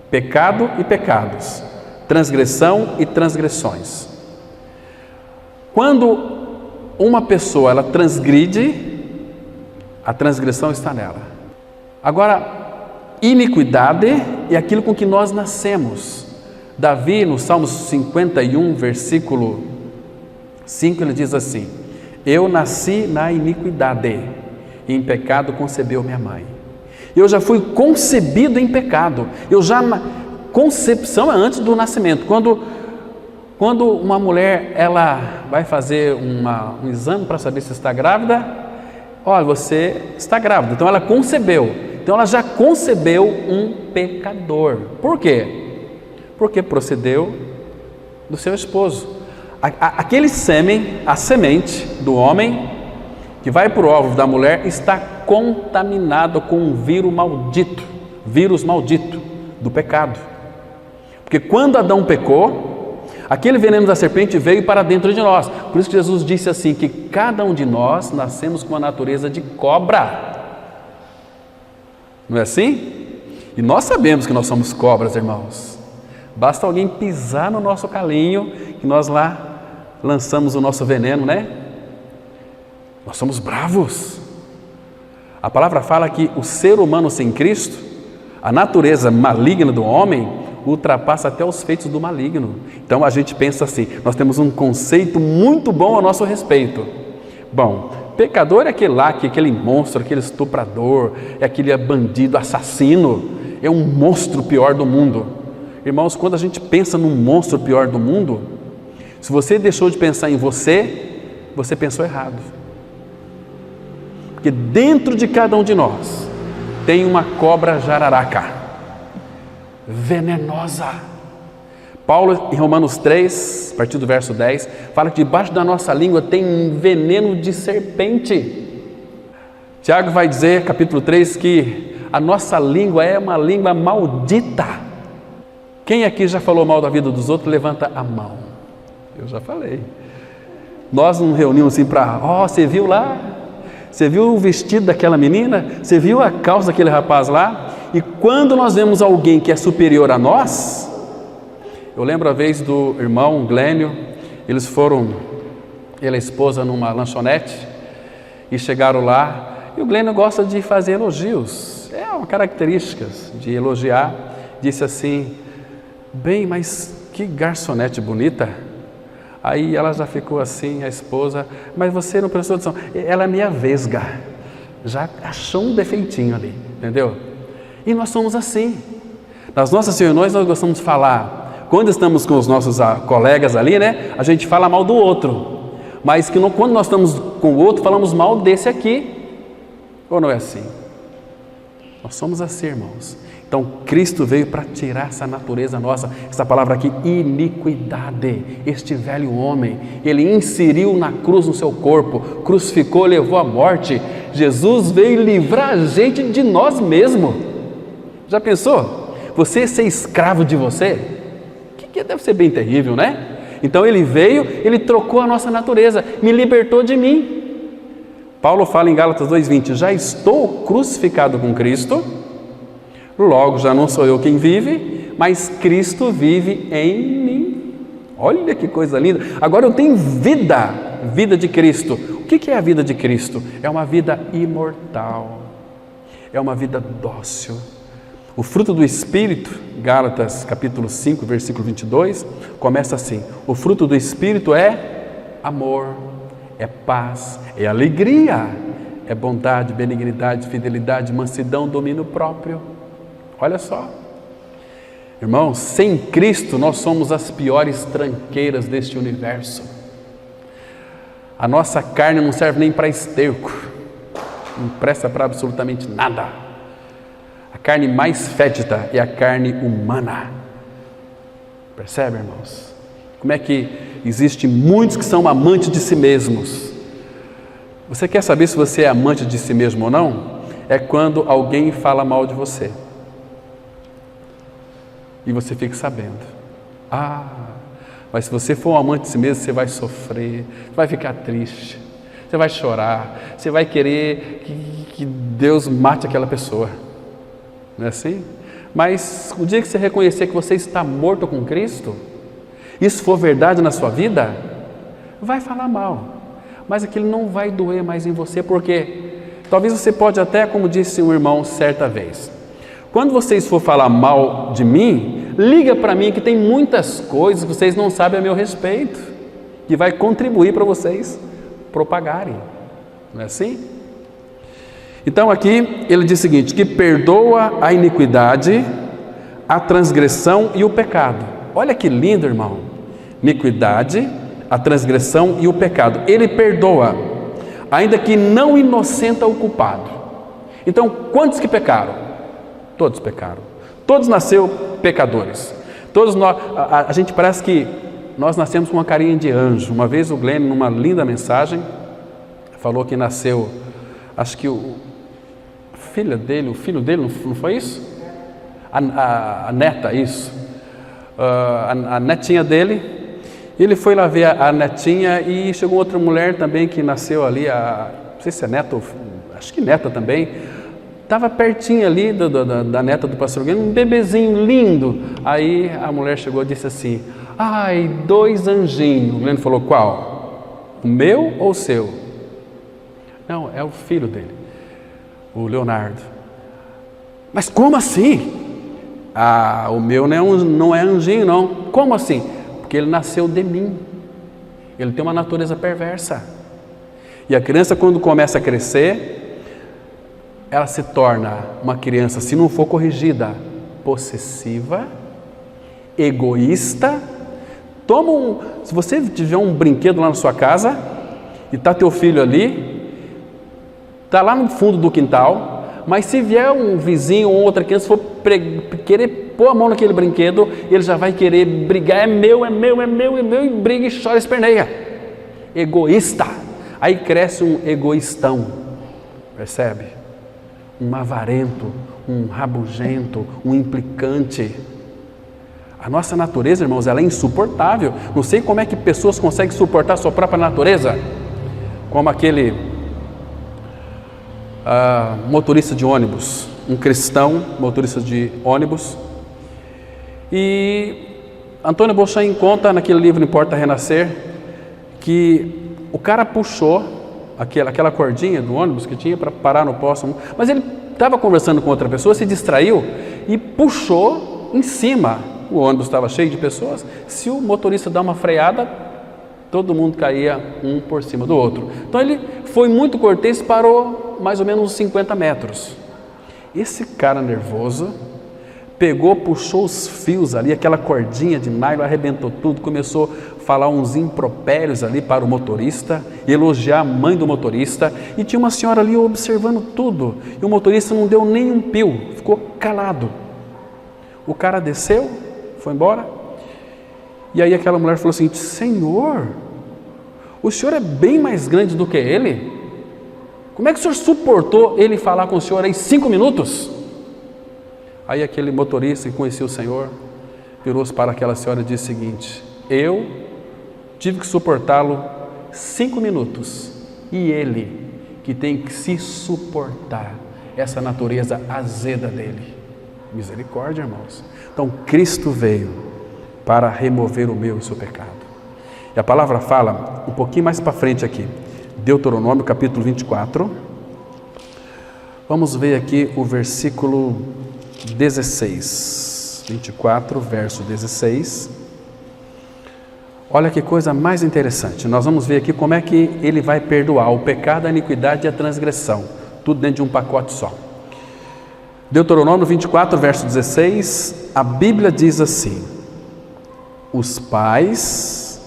Pecado e pecados. Transgressão e transgressões. Quando uma pessoa ela transgride, a transgressão está nela. Agora, iniquidade é aquilo com que nós nascemos. Davi, no Salmos 51, versículo 5, ele diz assim: eu nasci na iniquidade, e em pecado concebeu minha mãe. Eu já fui concebido em pecado. Concepção é antes do nascimento. Quando uma mulher ela vai fazer um exame para saber se está grávida, olha, você está grávida. Então ela concebeu. Então ela já concebeu um pecador. Por quê? Porque procedeu do seu esposo. Aquele sêmen, a semente do homem que vai para o óvulo da mulher, está contaminado com um vírus maldito do pecado. Porque quando Adão pecou, aquele veneno da serpente veio para dentro de nós. Por isso que Jesus disse assim, que cada um de nós nascemos com a natureza de cobra. Não é assim? E nós sabemos que nós somos cobras, irmãos. Basta alguém pisar no nosso calinho, que nós lá lançamos o nosso veneno, né? Nós somos bravos. A palavra fala que o ser humano sem Cristo, a natureza maligna do homem, ultrapassa até os feitos do maligno. Então a gente pensa assim, nós temos um conceito muito bom a nosso respeito. Bom, pecador é aquele lá, aquele monstro, aquele estuprador, é aquele bandido, assassino, é um monstro pior do mundo. Irmãos, quando a gente pensa num monstro pior do mundo, se você deixou de pensar em você, você pensou errado. Porque dentro de cada um de nós tem uma cobra jararaca, venenosa. Paulo, em Romanos 3, a partir do verso 10, fala que debaixo da nossa língua tem veneno de serpente. Tiago vai dizer, capítulo 3, que a nossa língua é uma língua maldita. Quem aqui já falou mal da vida dos outros, levanta a mão. Eu já falei. Nós nos reunimos assim para, você viu lá? Você viu o vestido daquela menina? Você viu a calça daquele rapaz lá? E quando nós vemos alguém que é superior a nós, eu lembro a vez do irmão Glênio, eles foram, ele e a esposa, numa lanchonete, e chegaram lá, e o Glênio gosta de fazer elogios, é uma característica de elogiar, disse assim, bem, mas que garçonete bonita. Aí ela já ficou assim, a esposa, mas você não prestou atenção, ela é minha vesga, já achou um defeitinho ali, entendeu? E nós somos assim, nas nossas reuniões nós gostamos de falar, quando estamos com os nossos colegas ali, né, a gente fala mal do outro, mas que quando nós estamos com o outro, falamos mal desse aqui, ou não é assim? Nós somos assim, irmãos. Então, Cristo veio para tirar essa natureza nossa, essa palavra aqui, iniquidade, este velho homem, ele inseriu na cruz no seu corpo, crucificou, levou à morte. Jesus veio livrar a gente de nós mesmos. Já pensou? Você ser escravo de você? Que deve ser bem terrível, né? Então ele veio, ele trocou a nossa natureza, me libertou de mim. Paulo fala em Gálatas 2:20, já estou crucificado com Cristo, logo já não sou eu quem vive, mas Cristo vive em mim. Olha que coisa linda. Agora eu tenho vida de Cristo. O que é a vida de Cristo? É uma vida imortal, é uma vida dócil. O fruto do Espírito, Gálatas capítulo 5, versículo 22, começa assim, o fruto do Espírito é amor, é paz, é alegria, é bondade, benignidade, fidelidade, mansidão, domínio próprio. Olha só, irmãos, sem Cristo nós somos as piores tranqueiras deste universo. A nossa carne não serve nem para esterco, não presta para absolutamente nada. A carne mais fétida é a carne humana. Percebe, irmãos? Como é que existem muitos que são amantes de si mesmos? Você quer saber se você é amante de si mesmo ou não? É quando alguém fala mal de você. E você fica sabendo. Mas se você for um amante de si mesmo, você vai sofrer, vai ficar triste, você vai chorar, você vai querer que Deus mate aquela pessoa. Não é assim? Mas o dia que você reconhecer que você está morto com Cristo, isso for verdade na sua vida, vai falar mal, mas aquilo não vai doer mais em você, porque talvez você pode até, como disse um irmão certa vez, quando vocês for falar mal de mim, liga para mim que tem muitas coisas que vocês não sabem a meu respeito, que vai contribuir para vocês propagarem, não é assim? Então aqui ele diz o seguinte, que perdoa a iniquidade, a transgressão e o pecado. Olha que lindo, irmão. Iniquidade, a transgressão e o pecado. Ele perdoa, ainda que não inocenta o culpado. Então, quantos que pecaram? Todos pecaram. Todos nasceram pecadores. Todos nós, a gente parece que nós nascemos com uma carinha de anjo. Uma vez o Glenn, numa linda mensagem, falou que nasceu, acho que o filho dele, não foi isso? A neta, isso. A netinha dele, ele foi lá ver a netinha e chegou outra mulher também que nasceu ali, não sei se é neta, acho que neta também, estava pertinho ali da neta do pastor Glenn, um bebezinho lindo. Aí a mulher chegou e disse assim: ai, 2 anjinhos. O Glenn falou: qual? O meu ou o seu? Não, é o filho dele, o Leonardo. Mas como assim? O meu não é anjinho não. Como assim? Porque ele nasceu de mim. Ele tem uma natureza perversa. E a criança, quando começa a crescer, ela se torna uma criança, se não for corrigida, possessiva, egoísta. Se você tiver um brinquedo lá na sua casa e está teu filho ali, está lá no fundo do quintal, mas se vier um vizinho ou outra criança for querer pôr a mão naquele brinquedo, ele já vai querer brigar: é meu, e briga e chora e esperneia. Egoísta. Aí cresce um egoístão, percebe? Um avarento, um rabugento, um implicante. A nossa natureza, irmãos, ela é insuportável. Não sei como é que pessoas conseguem suportar a sua própria natureza, como aquele motorista de ônibus, um cristão motorista de ônibus. E Antônio Bochain conta naquele livro Importa Renascer que o cara puxou aquela cordinha do ônibus que tinha para parar no posto, mas ele estava conversando com outra pessoa, se distraiu e puxou em cima. O ônibus estava cheio de pessoas. Se o motorista dá uma freada, todo mundo caía um por cima do outro. Então ele foi muito cortês, parou mais ou menos uns 50 metros. Esse cara nervoso pegou, puxou os fios ali, aquela cordinha de nylon, arrebentou tudo, começou a falar uns impropérios ali para o motorista, elogiar a mãe do motorista, e tinha uma senhora ali observando tudo, e o motorista não deu nem um pio, ficou calado. O cara desceu, foi embora, e aí aquela mulher falou assim: Senhor, o senhor é bem mais grande do que ele? Como é que o senhor suportou ele falar com o senhor aí 5 minutos? Aí aquele motorista que conhecia o Senhor virou-se para aquela senhora e disse o seguinte: eu tive que suportá-lo 5 minutos, e ele que tem que se suportar essa natureza azeda dele. Misericórdia, irmãos. Então Cristo veio para remover o meu e o seu pecado. E a palavra fala um pouquinho mais para frente aqui, Deuteronômio capítulo 24. Vamos ver aqui o versículo 16, 24, verso 16. Olha que coisa mais interessante. Nós vamos ver aqui como é que ele vai perdoar o pecado, a iniquidade e a transgressão, tudo dentro de um pacote só. Deuteronômio 24, verso 16, a Bíblia diz assim: os pais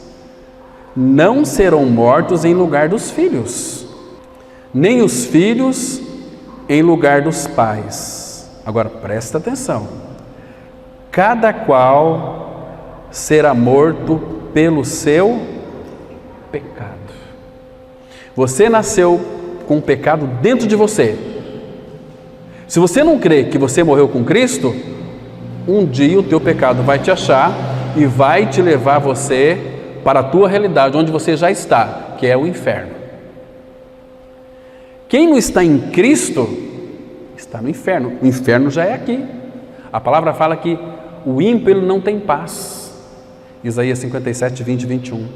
não serão mortos em lugar dos filhos, nem os filhos em lugar dos pais. Agora presta atenção: cada qual será morto pelo seu pecado. Você nasceu com o pecado dentro de você. Se você não crê que você morreu com Cristo, um dia o teu pecado vai te achar e vai te levar você para a tua realidade, onde você já está, que é o inferno. Quem não está em Cristo está no inferno. O inferno já é aqui. A palavra fala que o ímpio ele não tem paz. Isaías 57, 20 e 21.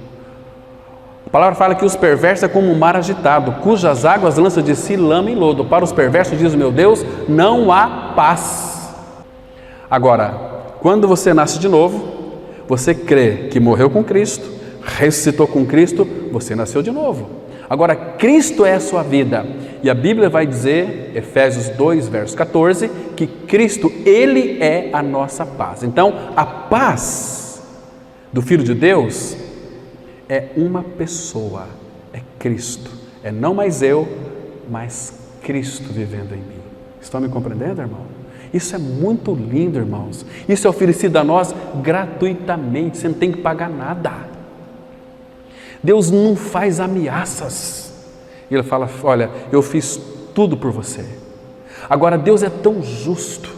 A palavra fala que os perversos é como um mar agitado, cujas águas lançam de si lama e lodo. Para os perversos, diz o meu Deus, não há paz. Agora, quando você nasce de novo, você crê que morreu com Cristo, ressuscitou com Cristo, você nasceu de novo. Agora, Cristo é a sua vida. E a Bíblia vai dizer, Efésios 2, verso 14, que Cristo, Ele é a nossa paz. Então, a paz do Filho de Deus é uma pessoa, é Cristo. É não mais eu, mas Cristo vivendo em mim. Estão me compreendendo, irmão? Isso é muito lindo, irmãos. Isso é oferecido a nós gratuitamente, você não tem que pagar nada. Deus não faz ameaças. Ele fala, olha, eu fiz tudo por você. Agora, Deus é tão justo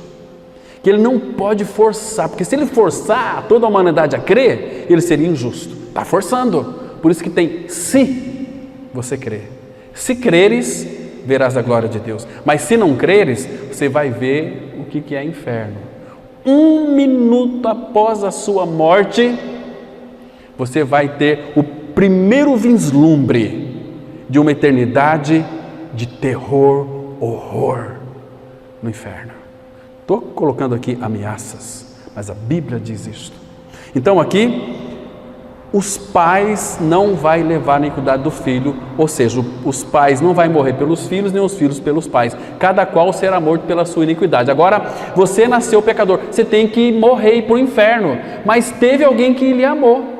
que Ele não pode forçar, porque se Ele forçar toda a humanidade a crer, Ele seria injusto. Está forçando. Por isso que tem, se você crer. Se creres, verás a glória de Deus. Mas se não creres, você vai ver o que é inferno. 1 minuto após a sua morte, você vai ter o primeiro vislumbre de uma eternidade de terror, horror no inferno. Estou colocando aqui ameaças, mas a Bíblia diz isto. Então aqui, os pais não vão levar a iniquidade do filho, ou seja, os pais não vão morrer pelos filhos, nem os filhos pelos pais. Cada qual será morto pela sua iniquidade. Agora, você nasceu pecador, você tem que morrer e ir para o inferno, mas teve alguém que lhe amou.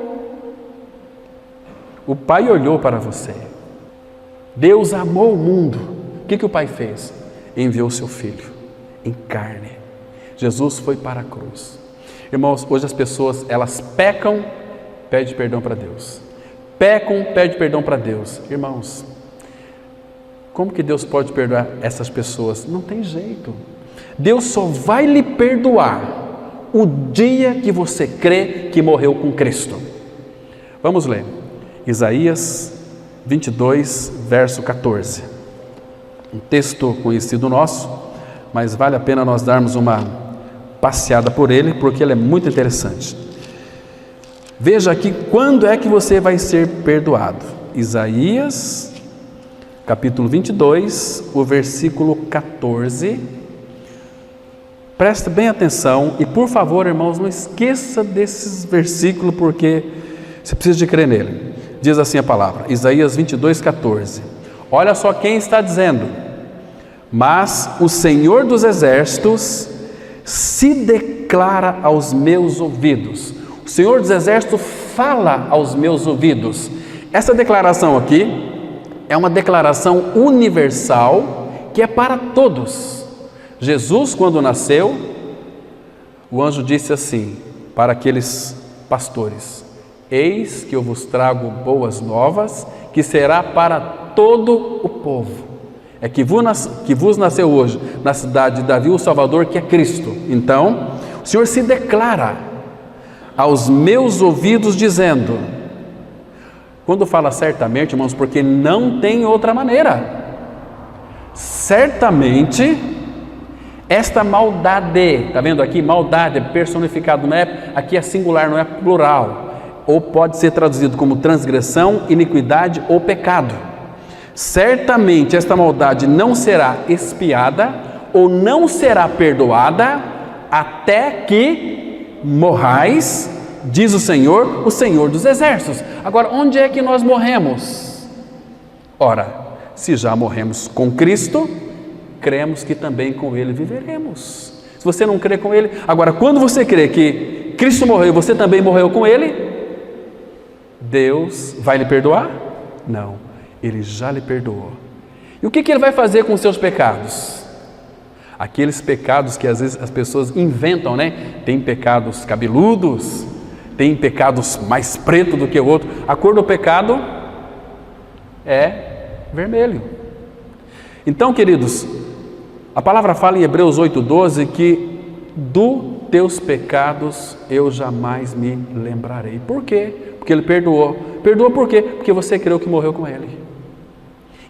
O pai olhou para você. Deus amou o mundo. O que o pai fez? Enviou seu filho em carne. Jesus foi para a cruz. Irmãos, hoje as pessoas, elas pecam, pede perdão para Deus. Pecam, pede perdão para Deus. Irmãos, como que Deus pode perdoar essas pessoas? Não tem jeito. Deus só vai lhe perdoar o dia que você crê que morreu com Cristo. Vamos ler. Isaías 22, verso 14. Um texto conhecido nosso, mas vale a pena nós darmos uma passeada por ele, porque ele é muito interessante. Veja aqui quando é que você vai ser perdoado. Isaías, capítulo 22, o versículo 14. Preste bem atenção e, por favor, irmãos, não esqueça desses versículos, porque você precisa de crer nele. Diz assim a palavra, Isaías 22, 14. Olha só quem está dizendo. Mas o Senhor dos Exércitos se declara aos meus ouvidos. O Senhor dos Exércitos fala aos meus ouvidos. Essa declaração aqui é uma declaração universal que é para todos. Jesus, quando nasceu, o anjo disse assim para aqueles pastores: eis que eu vos trago boas novas, que será para todo o povo. É que vos nasceu hoje, na cidade de Davi, o Salvador, que é Cristo. Então, o Senhor se declara aos meus ouvidos, dizendo, quando fala certamente, irmãos, porque não tem outra maneira, certamente, esta maldade, está vendo aqui, maldade é personificado, não é, aqui é singular, não é plural, ou pode ser traduzido como transgressão, iniquidade ou pecado. Certamente esta maldade não será expiada ou não será perdoada até que morrais, diz o Senhor dos Exércitos. Agora, onde é que nós morremos? Ora, se já morremos com Cristo, cremos que também com Ele viveremos. Se você não crê com Ele, agora quando você crê que Cristo morreu e você também morreu com Ele, Deus vai lhe perdoar? Não. Ele já lhe perdoou. E o que Ele vai fazer com os seus pecados? Aqueles pecados que às vezes as pessoas inventam, né? Tem pecados cabeludos, tem pecados mais preto do que o outro. A cor do pecado é vermelho. Então, queridos, a palavra fala em Hebreus 8,12 que dos teus pecados eu jamais me lembrarei. Por quê? Porque Ele perdoou. Perdoou por quê? Porque você creu que morreu com Ele.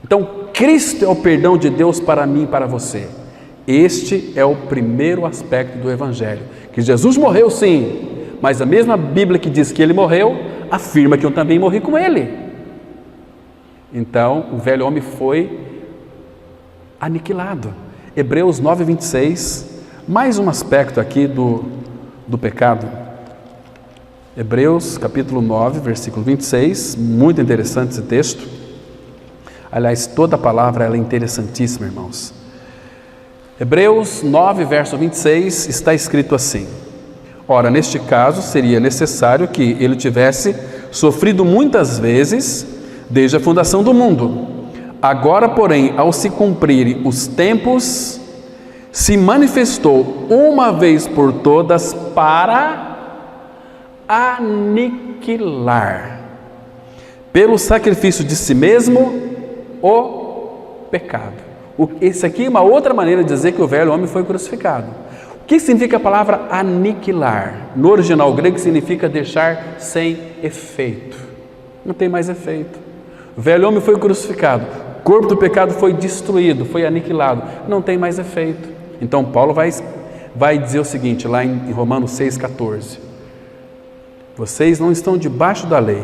Então, Cristo é o perdão de Deus para mim e para você. Este é o primeiro aspecto do Evangelho. Que Jesus morreu sim, mas a mesma Bíblia que diz que Ele morreu, afirma que eu também morri com Ele. Então, o velho homem foi aniquilado. Hebreus 9,26, mais um aspecto aqui do pecado. Hebreus capítulo 9, versículo 26, muito interessante esse texto. Aliás, toda a palavra ela é interessantíssima, irmãos. Hebreus 9, verso 26, está escrito assim: ora, neste caso seria necessário que ele tivesse sofrido muitas vezes desde a fundação do mundo. Agora, porém, ao se cumprirem os tempos, se manifestou uma vez por todas para aniquilar, pelo sacrifício de si mesmo, o pecado. Esse aqui é uma outra maneira de dizer que o velho homem foi crucificado. O que significa a palavra aniquilar? No original grego significa deixar sem efeito. Não tem mais efeito. O velho homem foi crucificado, o corpo do pecado foi destruído, foi aniquilado, não tem mais efeito. Então Paulo vai dizer o seguinte, lá em Romanos 6,14: vocês não estão debaixo da lei,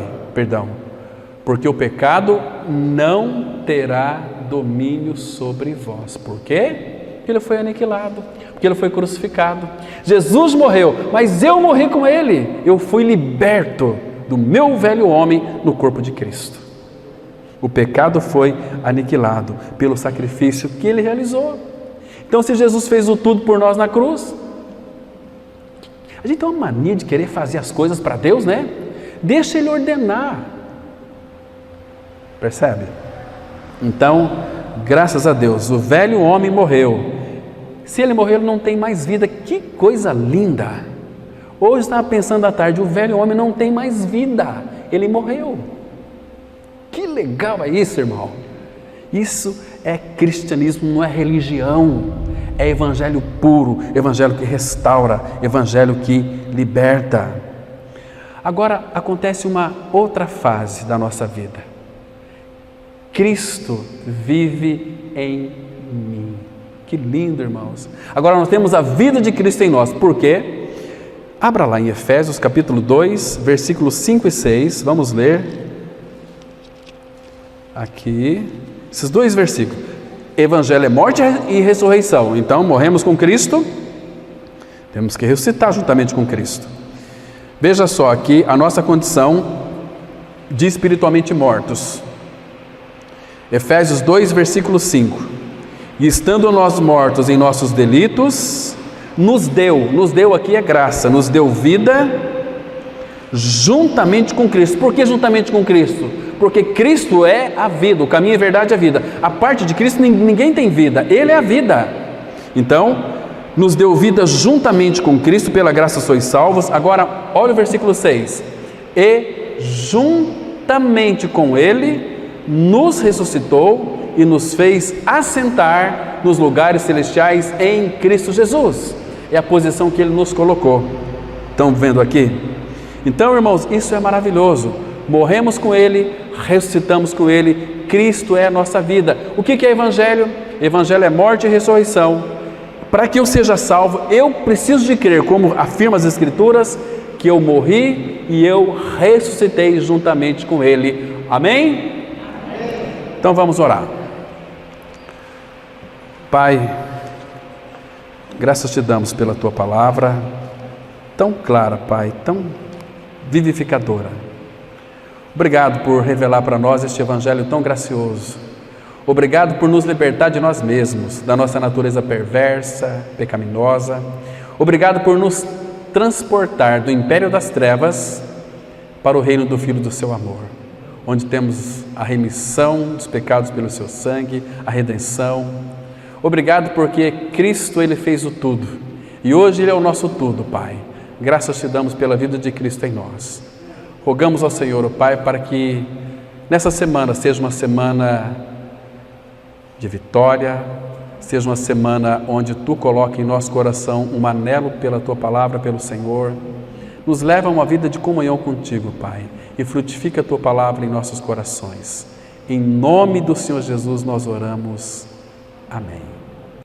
porque o pecado não terá domínio sobre vós. Por quê? Porque ele foi aniquilado, porque ele foi crucificado. Jesus morreu, mas eu morri com ele. Eu fui liberto do meu velho homem no corpo de Cristo. O pecado foi aniquilado pelo sacrifício que ele realizou. Então, se Jesus fez o tudo por nós na cruz, a gente tem uma mania de querer fazer as coisas para Deus, né? Deixa ele ordenar. Percebe? Então, graças a Deus, o velho homem morreu. Se ele morreu, ele não tem mais vida. Que coisa linda! Hoje estava pensando à tarde, o velho homem não tem mais vida. Ele morreu. Que legal é isso, irmão? Isso é cristianismo, não é religião. É evangelho puro, evangelho que restaura, evangelho que liberta. Agora acontece uma outra fase da nossa vida. Cristo vive em mim. Que lindo, irmãos. Agora nós temos a vida de Cristo em nós. Por quê? Abra lá em Efésios capítulo 2, versículos 5 e 6. Vamos ler aqui esses dois versículos. Evangelho é morte e ressurreição. Então morremos com Cristo, temos que ressuscitar juntamente com Cristo. Veja só aqui a nossa condição de espiritualmente mortos. Efésios 2, versículo 5. E estando nós mortos em nossos delitos, nos deu aqui é graça, nos deu vida juntamente com Cristo. Por que juntamente com Cristo? Porque Cristo é a vida, o caminho, a verdade e a vida. A parte de Cristo ninguém tem vida, Ele é a vida. Então, nos deu vida juntamente com Cristo, pela graça sois salvos. Agora, olha o versículo 6. E juntamente com Ele nos ressuscitou e nos fez assentar nos lugares celestiais em Cristo Jesus. É a posição que Ele nos colocou. Estão vendo aqui? Então, irmãos, isso é maravilhoso. Morremos com Ele, ressuscitamos com Ele, Cristo é a nossa vida. O que é Evangelho? Evangelho é morte e ressurreição. Para que eu seja salvo, eu preciso de crer, como afirma as Escrituras, que eu morri e eu ressuscitei juntamente com Ele. Amém? Então vamos orar. Pai, graças te damos pela Tua palavra, tão clara, Pai, tão vivificadora. Obrigado por revelar para nós este Evangelho tão gracioso. Obrigado por nos libertar de nós mesmos, da nossa natureza perversa, pecaminosa. Obrigado por nos transportar do império das trevas para o reino do Filho do seu amor, onde temos a remissão dos pecados pelo seu sangue, a redenção. Obrigado porque Cristo, Ele fez o tudo. E hoje Ele é o nosso tudo, Pai. Graças te damos pela vida de Cristo em nós. Rogamos ao Senhor, o Pai, para que nessa semana seja uma semana de vitória, seja uma semana onde Tu coloque em nosso coração um anelo pela Tua palavra, pelo Senhor. Nos leva a uma vida de comunhão contigo, Pai, e frutifica a Tua palavra em nossos corações. Em nome do Senhor Jesus nós oramos. Amém.